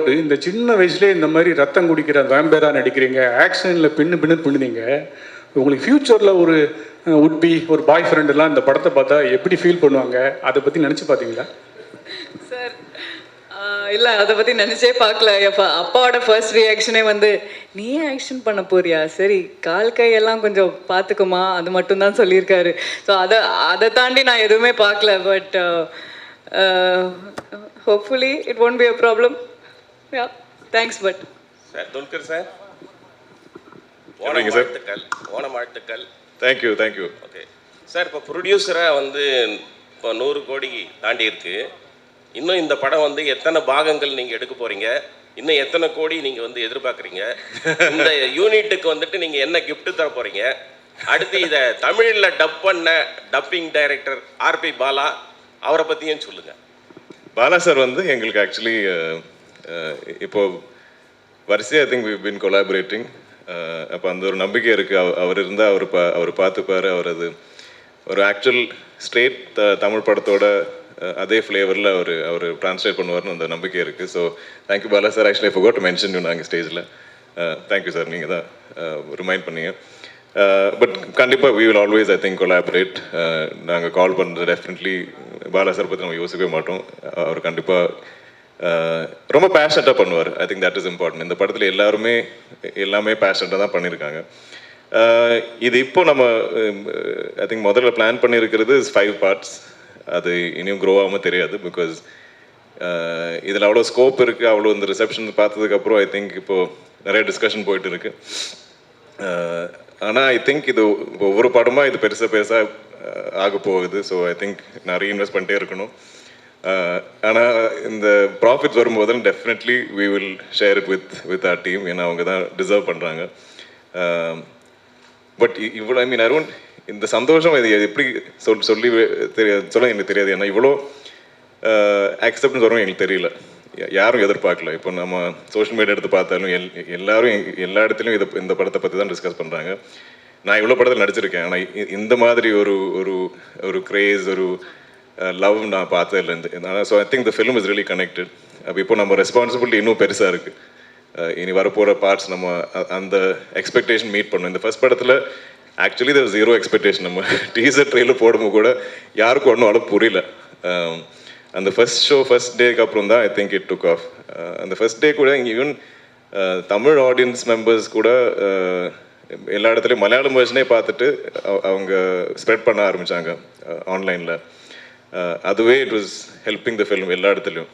Doubt, இந்த சின்ன வயசுலேயே இந்த மாதிரி ரத்தம் குடிக்கிற வேம்பேராக நடிக்கிறீங்க, ஆக்ஷனில் பின்னு பண்ணுனீங்க. உங்களுக்கு ஃப்யூச்சரில் ஒரு உட்பி ஒரு பாய் ஃப்ரெண்டெல்லாம் இந்த படத்தை பார்த்தா எப்படி ஃபீல் பண்ணுவாங்க, அதை பற்றி நினச்சி பார்த்தீங்களா? சார் இல்லை, அதை பற்றி நினச்சே பார்க்கல. அப்பாவோட ஃபர்ஸ்ட் ரியாக்ஷனே வந்து, நீயே ஆக்ஷன் பண்ண போறியா, சரி கால் கையெல்லாம் கொஞ்சம் பார்த்துக்குமா, அது மட்டும்தான் சொல்லியிருக்காரு. ஸோ அதை தாண்டி நான் எதுவுமே பார்க்கல. But hopefully it won't be a problem. Yeah, thanks. But sir Dulquer sir, Onam வாழ்த்துக்கள். தேங்க்யூ. ஓகே சார், இப்போ ப்ரொடியூசராக வந்து இப்போ 100 கோடி தாண்டி இருக்கு. இன்னும் இந்த படம் வந்து எத்தனை பாகங்கள் நீங்கள் எடுக்க போகிறீங்க, இன்னும் எத்தனை கோடி நீங்கள் வந்து எதிர்பார்க்குறீங்க, இந்த யூனிட்டுக்கு வந்துட்டு நீங்கள் என்ன கிஃப்ட் தர போகிறீங்க, அடுத்து இதை தமிழில் டப் பண்ண டப்பிங் டைரக்டர் ஆர்பி பாலா, அவரை பற்றியும் சொல்லுங்கள். பாலா சார் வந்து எங்களுக்கு ஆக்சுவலி இப்போது வரிசையாக I think we been collaborating. அப்போ அந்த ஒரு நம்பிக்கை இருக்குது. அவர் இருந்தால் அவர் பார்த்துப்பார். அவர் அது ஒரு ஆக்சுவல் ஸ்ட்ரெயிட் தமிழ் படத்தோட அதே ஃப்ளேவரில் அவர் ட்ரான்ஸ்லேட் பண்ணுவார்னு அந்த நம்பிக்கை இருக்குது. So thank you Bala sir. Actually I forgot to mention you நாங்கள் ஸ்டேஜில். தேங்க்யூ சார், நீங்கள் தான் ரிமைண்ட் பண்ணீங்க. பட் கண்டிப்பாக we will always I think collaborate. நாங்கள் கால் பண்ணுறது டெஃபினெட்லி பாலா சார் பற்றி நம்ம யோசிக்கவே மாட்டோம். அவர் கண்டிப்பாக ரொம்ப பேஷனட்டாக பண்ணுவார். I think that is important. இந்த படத்தில் எல்லாமே பேஷனட்டாக தான் பண்ணியிருக்காங்க. இது இப்போ நம்ம ஐ திங்க் முதல்ல பிளான் பண்ணியிருக்கிறது 5 parts. அது இனியும் க்ரோ ஆகாமல் தெரியாது. பிகாஸ் இதில் அவ்வளோ ஸ்கோப் இருக்குது. அவ்வளோ இந்த ரிசப்ஷன் பார்த்ததுக்கப்புறம் ஐ திங்க் இப்போது நிறைய டிஸ்கஷன் போயிட்டு இருக்கு. ஆனால் ஐ திங்க் இது ஒவ்வொரு படமாக இது பெருசாக ஆக போகுது. ஸோ ஐ திங்க் நான் ரீஇன்வெஸ்ட் பண்ணிட்டே இருக்கணும். ஆனால் இந்த ப்ராஃபிட்ஸ் வரும்போது definitely we will share it with our team. ஏன்னா அவங்க தான் டிசர்வ் பண்ணுறாங்க. பட் இவ்வளோ ஐ மீன் ஐ டோன்ட் இந்த சந்தோஷம் இது எப்படி சொல்ல எனக்கு தெரியாது. ஏன்னா இவ்வளோ அக்செப்டன்ஸ் வரும் எங்களுக்கு தெரியல. யாரும் எதிர்பார்க்கல. இப்போ நம்ம சோஷியல் மீடியா எடுத்து பார்த்தாலும் எல்லாரும் எல்லா இடத்துலையும் இந்த படத்தை பற்றி தான் டிஸ்கஸ் பண்ணுறாங்க. நான் இவ்வளோ படத்தில் நடிச்சிருக்கேன். ஆனால் இந்த மாதிரி ஒரு க்ரேஸ், ஒரு லவ் நான் பார்த்ததில்லை. So I think the film is really connected. அப்போ இப்போ நம்ம ரெஸ்பான்சிபிலிட்டி இன்னும் பெருசாக இருக்குது. இனி வரப்போகிற பார்ட்ஸ் நம்ம அந்த எக்ஸ்பெக்டேஷன் மீட் பண்ணணும். இந்த ஃபர்ஸ்ட் படத்தில் ஆக்சுவலி தேர் 0 எக்ஸ்பெக்டேஷன். நம்ம டீசர் ட்ரெயிலர் போடும்போது கூட யாருக்கும் ஒன்றும் அளவு புரியல. அந்த ஃபர்ஸ்ட் டேக்கு அப்புறம் தான் I think it took off. அந்த ஃபர்ஸ்ட் டே கூட இங்கே ஈவன் தமிழ் ஆடியன்ஸ் மெம்பர்ஸ் கூட எல்லா இடத்துலையும் மலையாளம் வெர்ஷனே பார்த்துட்டு அவங்க ஸ்ப்ரெட் பண்ண ஆரம்பித்தாங்க ஆன்லைனில். அதுவே it was helping the film எல்லா இடத்துலையும்.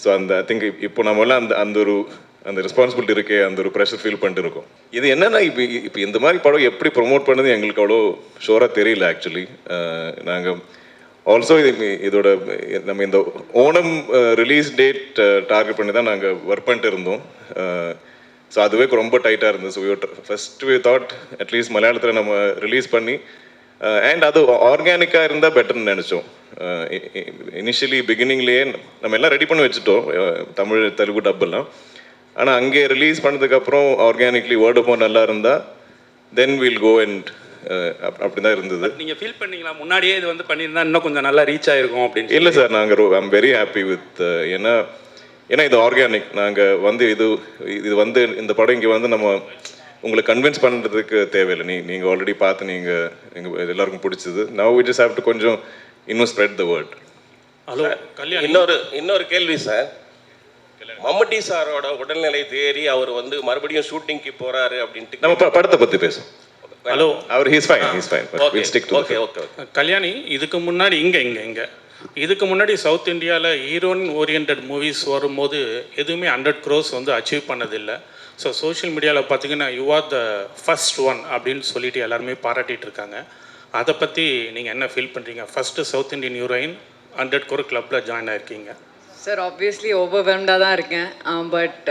ஸோ ஐ திங்க் இப்போ நம்மளாம் அந்த ரெஸ்பான்சிபிலிட்டி இருக்கே, அந்த ஒரு ப்ரெஷர் ஃபீல் பண்ணிட்டு இருக்கோம். இது என்னென்னா இப்போ இந்த மாதிரி படம் எப்படி ப்ரொமோட் பண்ணது எங்களுக்கு அவ்வளோ ஷோராக தெரியல ஆக்சுவலி. நாங்கள் ஆல்சோ இதோட நம்ம இந்த ஓணம் ரிலீஸ் டேட் டார்கெட் பண்ணி தான் நாங்கள் ஒர்க் பண்ணிட்டு இருந்தோம். ஸோ அதுவே ரொம்ப டைட்டாக இருந்தது. So first we thought at least மலையாளத்தில் நம்ம ரிலீஸ் பண்ணி அண்ட் அது ஆர்கானிக்காக இருந்தால் பெட்டர்னு நினச்சோம். இனிஷியலி பிகினிங்லேயே நம்ம எல்லாம் ரெடி பண்ணி வச்சுட்டோம், தமிழ் தெலுங்கு டப்பெல்லாம். ஆனால் அங்கே ரிலீஸ் பண்ணதுக்கப்புறம் ஆர்கானிக்லி வேர்ட் ஆஃப் நல்லா இருந்தால் தென் வில் கோ அண்ட் அப்படி தான் இருந்தது. நீங்கள் ஃபீல் பண்ணீங்களா முன்னாடியே இது வந்து பண்ணியிருந்தா இன்னும் கொஞ்சம் நல்லா ரீச் ஆகிருக்கும் அப்படின்னு? இல்லை சார், நாங்கள் ஐம் வெரி ஹாப்பி வித் ஏன்னா இது ஆர்கானிக். நாங்கள் வந்து இது வந்து இந்த படம் இங்கே வந்து நம்ம உங்களை கன்வின்ஸ் பண்ணுறதுக்கு தேவையில்லை. நீங்கள் ஆல்ரெடி பார்த்து எங்கள் எல்லாருக்கும் பிடிச்சது. Now we just have to கொஞ்சம் இன்னும் spread the word. Hello Kalyan, இன்னொரு கேள்வி சார். மம்முட்டி சாரோட உடல்நிலை தேறி அவர் வந்து மறுபடியும் ஷூட்டிங்க்கு போறாரு அப்படின்ட்டு நம்ம படத்தை பற்றி பேசுவோம். ஹலோ அவர் ஹீஸ் ஃபைன். ஓகே. கல்யாணி, இதுக்கு முன்னாடி இங்கே இதுக்கு முன்னாடி சவுத் இந்தியாவில் ஹீரோயின் ஓரியன்ட் மூவிஸ் வரும்போது எதுவுமே 100 crores வந்து அச்சீவ் பண்ணதில்லை. ஸோ சோஷியல் மீடியாவில் பார்த்தீங்கன்னா you are the first one அப்படின்னு சொல்லிட்டு எல்லாருமே பாராட்டிகிட்டு இருக்காங்க. அதை பற்றி நீங்கள் என்ன ஃபீல் பண்ணுறீங்க? First south Indian heroine 100 crore கிளப்பில் ஜாயின் ஆயிருக்கீங்க. சார் ஆப்வியஸ்லி ஓவர்வெல்ம்டாக தான் இருக்கேன். But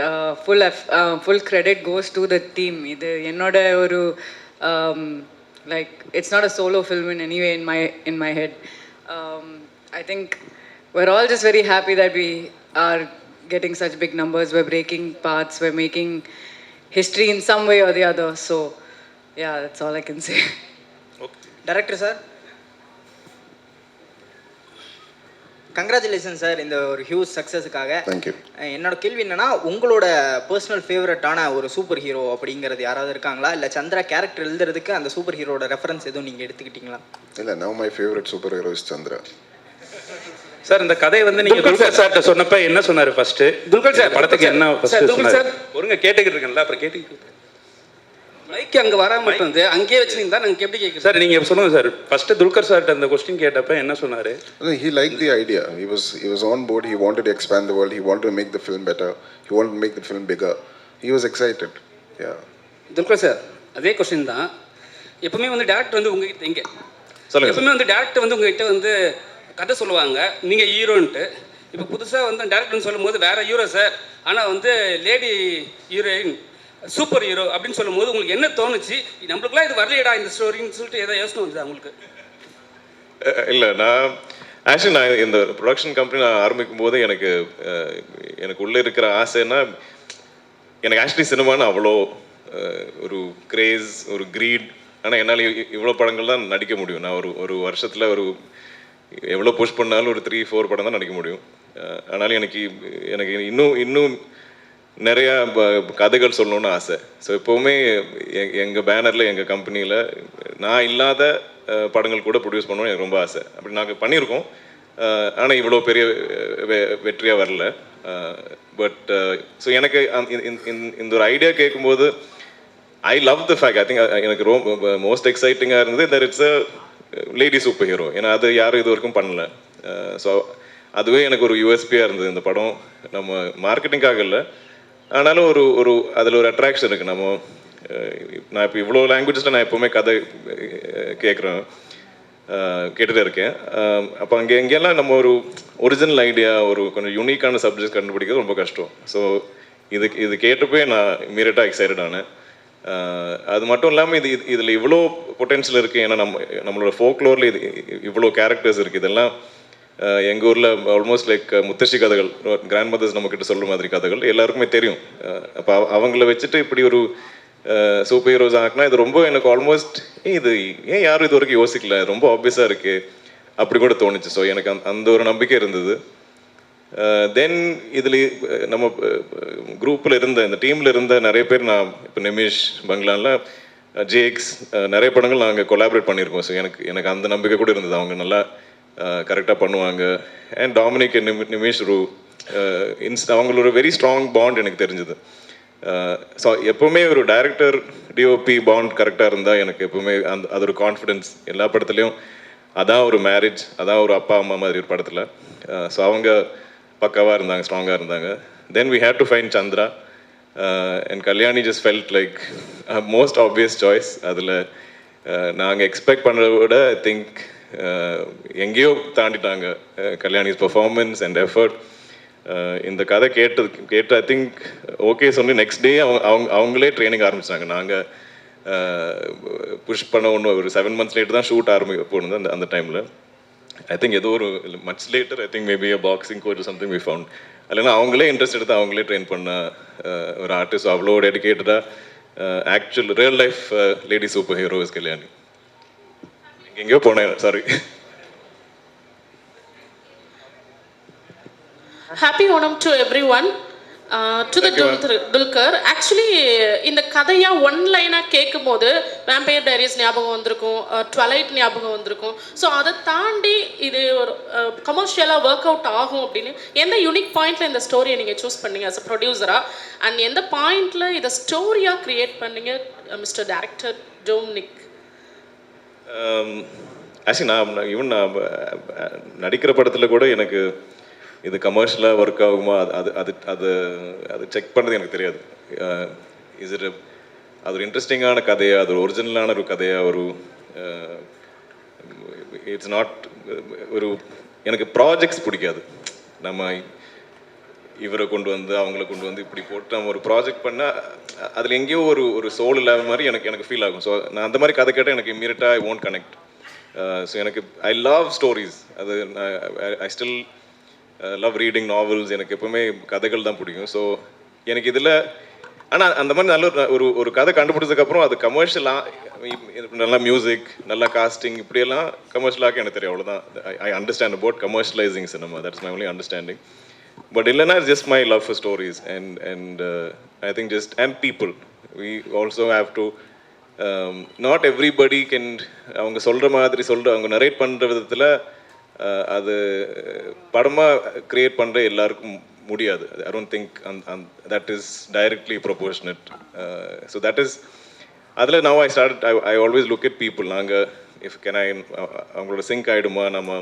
full credit goes to the team. இது என்னோட ஒரு like it's not a solo film in anyway in my head. I think we're all just very happy that we are getting such big numbers. We're breaking paths. We're making history in some way or the other. So, yeah, that's all I can say. Okay. Director sir. Congratulation sir இந்த ஒரு huge சக்ஸஸுக்காக. Thank you. என்னோட கேள்வி என்னன்னா, உங்களோட personal ஃபேவரட்டான ஒரு super hero அப்படிங்கிறது யாராவது இருக்காங்களா? இல்லை சந்திரா கேரக்டர் எழுதுறதுக்கு அந்த சூப்பர் ஹீரோட ரெஃபரன்ஸ் எதுவும் நீங்கள் எடுத்துக்கிட்டீங்களா? இல்லை, now my favourite super hero is Chandra. Sir இந்த கதையை வந்து நீங்க துல்கர் சார்ட்ட சொன்னப்ப என்ன சொன்னாரு ஃபர்ஸ்ட்? துல்கர் சார் படத்துக்கு என்ன ஃபர்ஸ்ட் சொன்னாரு? ஒருங்க கேட்டுக்கிட்டு இருக்கீங்களா? அப்புறம் கேட்டுக்கிட்டு மைக் அங்கே வராம வந்து அங்கேயே வச்சுருந்தா நாங்கள் எப்படி கேட்குறோம் சார்? நீங்க சொல்லுங்க சார். ஃபர்ஸ்ட் துல்கர் சார்ட்ட அந்த கொஸ்டின் கேட்டப்ப என்ன சொன்னாரு? He liked the idea. He was on board. He wanted to expand the world. He wanted to make the film better. He wanted to make the film bigger. He was excited. Yeah. Dulquer sir அதே question தான். எப்பவுமே வந்து director வந்து உங்ககிட்ட இங்கே சொல்லுங்க. எப்பவுமே வந்து டேரக்டர் வந்து உங்ககிட்ட வந்து கதை சொல்லுவாங்க, நீங்கள் ஹீரோன்ட்டு. இப்போ புதுசாக வந்து டேரக்டர்னு சொல்லும்போது வேற ஹீரோ சார், ஆனால் வந்து லேடி ஹீரோயின் சூப்பர் ஹீரோ அப்படின்னு சொல்லும்போது உங்களுக்கு என்ன தோணுச்சு? நம்மளுக்குலாம் இது வரலையடா இந்த ஸ்டோரின்னு சொல்லிட்டு ஏதோ யோசனை வந்து உங்களுக்கு? இல்லை, நான் இந்த ப்ரொடக்ஷன் கம்பெனி நான் ஆரம்பிக்கும் போது எனக்கு உள்ளே இருக்கிற ஆசைன்னா, எனக்கு ஆக்சுவலி சினிமான்னு அவ்வளோ ஒரு கிரேஸ், ஒரு க்ரீட். ஆனால் என்னால் இவ்வளோ படங்கள் தான் நடிக்க முடியும். நான் ஒரு வருஷத்தில் எவ்வளோ புஷ் பண்ணாலும் ஒரு 3-4 படம் தான் நடிக்க முடியும். ஆனாலும் எனக்கு இன்னும் நிறையா கதைகள் சொல்லணும்னு ஆசை. ஸோ எப்போவுமே எங்கள் பேனரில், எங்கள் கம்பெனியில் நான் இல்லாத படங்கள் கூட ப்ரொடியூஸ் பண்ணணும்னு எனக்கு ரொம்ப ஆசை. அப்படி நாங்கள் பண்ணியிருக்கோம். ஆனால் இவ்வளோ பெரிய வெற்றியாக வரல. பட் ஸோ எனக்கு இந்த ஒரு ஐடியா கேட்கும்போது I love the fact. I think எனக்கு ரொம்ப மோஸ்ட் எக்ஸைட்டிங்காக இருந்தது that it's a lady super hero. ஏன்னா அது யாரும் இது வரைக்கும் பண்ணல. ஸோ அதுவே எனக்கு ஒரு யூஎஸ்பியாக இருந்தது. இந்த படம் நம்ம மார்க்கெட்டிங்காக இல்லை, ஆனாலும் ஒரு அதில் ஒரு அட்ராக்ஷன் இருக்குது. நான் இப்போ இவ்வளோ லாங்குவேஜஸில் நான் எப்போவுமே கதை கேட்டுகிட்டே இருக்கேன். அப்போ எங்கெல்லாம் நம்ம ஒரு ஒரிஜினல் ஐடியா, ஒரு கொஞ்சம் யூனிக்கான சப்ஜெக்ட் கண்டுபிடிக்கிறது ரொம்ப கஷ்டம். ஸோ இது கேட்டப்போ நான் இமீடியட்டாக எக்ஸைட்டட் ஆனேன். அது மட்டும் இல்லாமல் இதில் இவ்வளோ பொட்டென்ஷியல் இருக்குது. ஏன்னா நம்மளோட ஃபோக்லோரில் இவ்வளோ கேரக்டர்ஸ் இருக்குது. இதெல்லாம் எங்கள் ஊரில் ஆல்மோஸ்ட் லைக் முத்தശ്ശി கதைகள், கிராண்ட் மதர்ஸ் நம்மக்கிட்ட சொல்கிற மாதிரி கதைகள் எல்லாருக்குமே தெரியும். அப்போ அவங்கள வச்சுட்டு இப்படி ஒரு சூப்பர் ஹீரோஸ் ஆகினா இது ரொம்ப எனக்கு ஆல்மோஸ்ட் இது ஏன் யாரும் இது வரைக்கும் யோசிக்கல, ரொம்ப ஆப்வியஸாக இருக்குது அப்படி கூட தோணுச்சு. ஸோ எனக்கு அந்த ஒரு நம்பிக்கை இருந்தது. தென் இதில் நம்ம குரூப்பில் இந்த டீமில் இருந்த நிறைய பேர், நான் இப்போ நிமிஷ் பங்களானில் ஜேக்ஸ் நிறைய படங்கள் நாங்கள் கொலாபரேட் பண்ணியிருக்கோம். ஸோ எனக்கு அந்த நம்பிக்கை கூட இருந்தது, அவங்க நல்லா கரெக்டாக பண்ணுவாங்க. அண்ட் டாமினிக் நிமிஷ் அவங்களோட வெரி ஸ்ட்ராங் பாண்ட் எனக்கு தெரிஞ்சுது. ஸோ எப்போவுமே ஒரு டைரக்டர் டிஓபி பாண்ட் கரெக்டாக இருந்தால் எனக்கு எப்போவுமே அது ஒரு கான்ஃபிடென்ஸ். எல்லா படத்துலையும் அதான் ஒரு மேரேஜ், அதான் ஒரு அப்பா அம்மா மாதிரி ஒரு படத்தில். ஸோ அவங்க பக்காவாக இருந்தாங்க, ஸ்ட்ராங்காக இருந்தாங்க. Then we had to find Chandra and Kalyani just felt like most obvious choice. அதில் நாங்கள் எக்ஸ்பெக்ட் பண்ணுறத விட ஐ திங்க் எங்கேயோ தாண்டிட்டாங்க கல்யாணிஸ் பர்ஃபார்மன்ஸ் அண்ட் எஃபர்ட். இந்த கதை கேட்டு ஐ திங்க் ஓகே சொல்லி நெக்ஸ்ட் டே அவங்களே ட்ரைனிங் ஆரம்பிச்சாங்க. நாங்கள் புஷ் பண்ண ஒரு 7 months லேட்டு தான் ஷூட் போனது அந்த டைமில். ஐ திங்க் ஏதோ ஒரு much later, I think maybe boxing coach something we found. இல்லைன்னா அவங்களே இன்ட்ரெஸ்ட் எடுத்து அவங்களே ட்ரெயின் பண்ண ஒரு ஆர்டிஸ்ட். அவ்வளோ டெடிக்கேட்டடாக actual real life lady super hero is Kalyani. எங்கேயோ போனேன், sorry. Happy Onam to everyone. To the Dulquer. Actually, இந்த கதையா ஒன் லைனாக கேட்கும் போது வேம்பயர் டைரிஸ் ஞாபகம் வந்திருக்கும், ட்வலைட் ஞாபகம் வந்திருக்கும். ஸோ அதை தாண்டி இது ஒரு கமர்ஷியலாக ஒர்க் அவுட் ஆகும் அப்படின்னு எந்த யூனிக் பாயிண்டில் இந்த ஸ்டோரியை நீங்கள் சூஸ் பண்ணீங்க அஸ் அ ப்ரொடியூசராக? அண்ட் எந்த பாயிண்டில் இதை ஸ்டோரியாக க்ரியேட் பண்ணீங்க மிஸ்டர் டைரக்டர் டொமினிக்? ஆக்சுவலி நான் நடிக்கிற படத்தில் கூட எனக்கு இது கமர்ஷியலாக ஒர்க் ஆகுமா அது செக் பண்ணுறது எனக்கு தெரியாது. அது ஒரு இன்ட்ரெஸ்டிங்கான கதையா, அது ஒரு ஒரிஜினலான ஒரு கதையா, இட்ஸ் நாட் எனக்கு ப்ராஜெக்ட்ஸ் பிடிக்காது. நம்ம இவரை கொண்டு வந்து அவங்கள கொண்டு வந்து இப்படி போட்டு நம்ம ஒரு ப்ராஜெக்ட் பண்ணால் அதில் எங்கேயோ ஒரு சோல் இல்லாத மாதிரி எனக்கு ஃபீல் ஆகும். ஸோ நான் அந்த மாதிரி கதை கேட்டால் எனக்கு இம்மீடியட்டாக ஐ ஓன்ட் கனெக்ட். ஸோ எனக்கு ஐ லவ் ஸ்டோரிஸ். அது I still love reading novels. எனக்கு எப்பவுமே கதைகள் தான் பிடிக்கும். ஸோ எனக்கு இதில் ஆனால் அந்த மாதிரி நல்ல ஒரு கதை கண்டுபிடிச்சதுக்கப்புறம் அது கமர்ஷியலாக நல்லா மியூசிக் நல்லா காஸ்டிங் இப்படியெல்லாம் கமர்ஷியலாக எனக்கு தெரியும் அவ்வளோதான். I understand about commercialising cinema, that's my only understanding. But இல்லைன்னா just my love for stories and I think just and people we also have to not everybody can அவங்க சொல்கிற மாதிரி அவங்க நரேட் பண்ணுற விதத்தில் அது படமாக க்ரியேட் பண்ணுற எல்லாருக்கும் முடியாது. I don't think that is directly proportionate. So that is அதில் now I start I always look at people. நாங்கள் இஃப் கேன் ஐ அவங்களோட சிங்க் ஆகிடுமா நம்ம,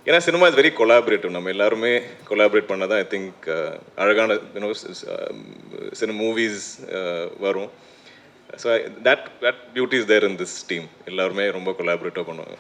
ஏன்னா சினிமா இஸ் வெரி கொலாபரேட்டிவ். நம்ம எல்லாருமே கொலாபரேட் பண்ண தான் ஐ திங்க் அழகான சினிமா மூவிஸ் வரும். So that beauty is there in this team. எல்லாருமே ரொம்ப கொலாபரேட்டிவாக பண்ணுவாங்க.